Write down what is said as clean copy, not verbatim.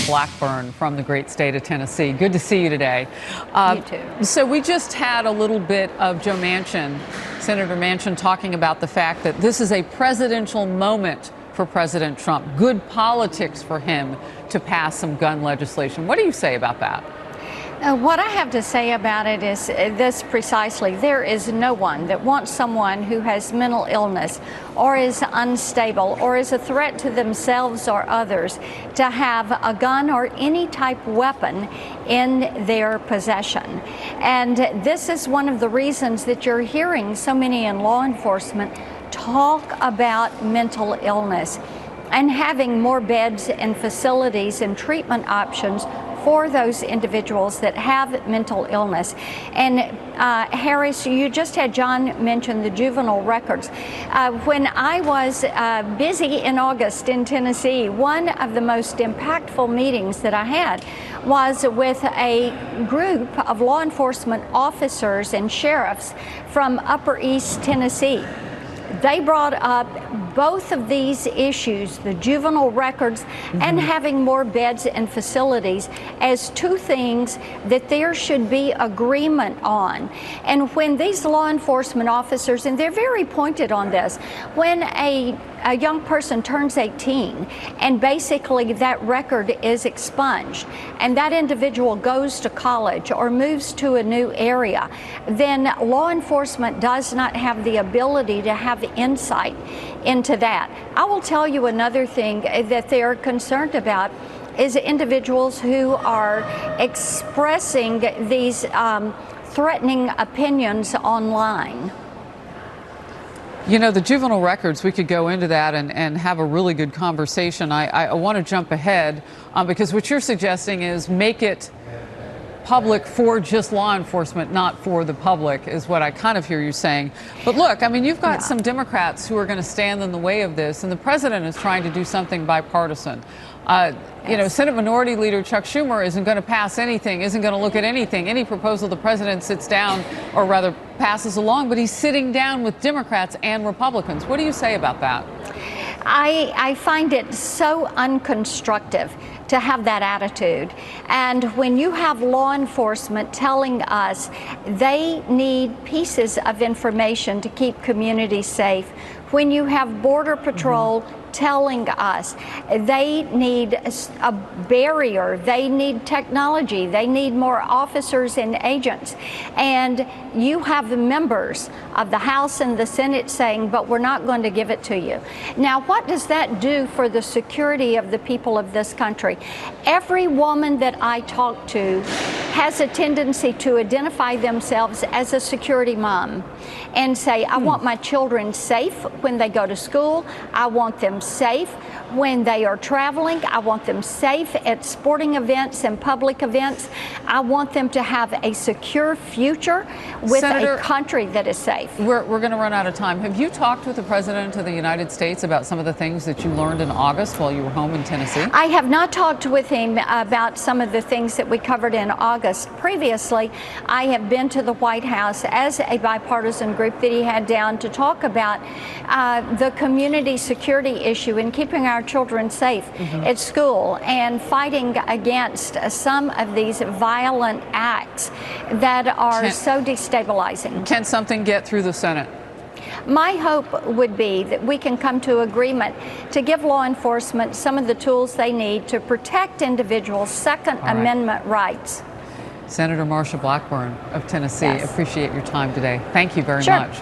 Marsha Blackburn from the great state of Tennessee. Good to see you today. You too. So we just had a little bit of Joe Manchin, Senator Manchin, talking about the fact that this is a presidential moment for President Trump. Good politics for him to pass some gun legislation. What do you say about that? What I have to say about it is this precisely. There is no one that wants someone who has mental illness or is unstable or is a threat to themselves or others to have a gun or any type weapon in their possession. And this is one of the reasons that you're hearing so many in law enforcement talk about mental illness and having more beds and facilities and treatment options for those individuals that have mental illness. And Harris, you just had John mention the juvenile records. When I was busy in August in Tennessee, one of the most impactful meetings that I had was with a group of law enforcement officers and sheriffs from Upper East Tennessee. They brought up both of these issues, the juvenile records and having more beds and facilities, as two things that there should be agreement on. And when these law enforcement officers, and they're very pointed on this, when a young person turns 18 and basically that record is expunged and that individual goes to college or moves to a new area, then law enforcement does not have the ability to have insight into that. I will tell you another thing that they are concerned about is individuals who are expressing these threatening opinions online. You know, the juvenile records, we could go into that and have a really good conversation. I want to jump ahead because what you're suggesting is make it public for just law enforcement, not for the public, is what I kind of hear you saying. But look, I mean, you've got some Democrats who are going to stand in the way of this, and the president is trying to do something bipartisan. You know, Senate Minority Leader Chuck Schumer isn't going to pass anything, isn't going to look at anything, any proposal the president sits down or rather passes along, but he's sitting down with Democrats and Republicans. What do you say about that? I find it so unconstructive to have that attitude. And when you have law enforcement telling us they need pieces of information to keep communities safe, when you have Border Patrol telling us they need a barrier, they need technology, they need more officers and agents, and you have the members of the House and the Senate saying, but we're not going to give it to you. Now, what does that do for the security of the people of this country? Every woman that I talk to has a tendency to identify themselves as a security mom and say, I want my children safe when they go to school. I want them safe when they are traveling. I want them safe at sporting events and public events. I want them to have a secure future with Senator, a country that is safe. We're going to run out of time. Have you talked with the President of the United States about some of the things that you learned in August while you were home in Tennessee? I have not talked with him about some of the things that we covered in August. Previously, I have been to the White House as a bipartisan group that he had down to talk about the community security issue and keeping our children safe at school and fighting against some of these violent acts that are so destabilizing. Can something get through the Senate? My hope would be that we can come to agreement to give law enforcement some of the tools they need to protect individuals' Second Amendment rights. Senator Marsha Blackburn of Tennessee, appreciate your time today. Thank you very much.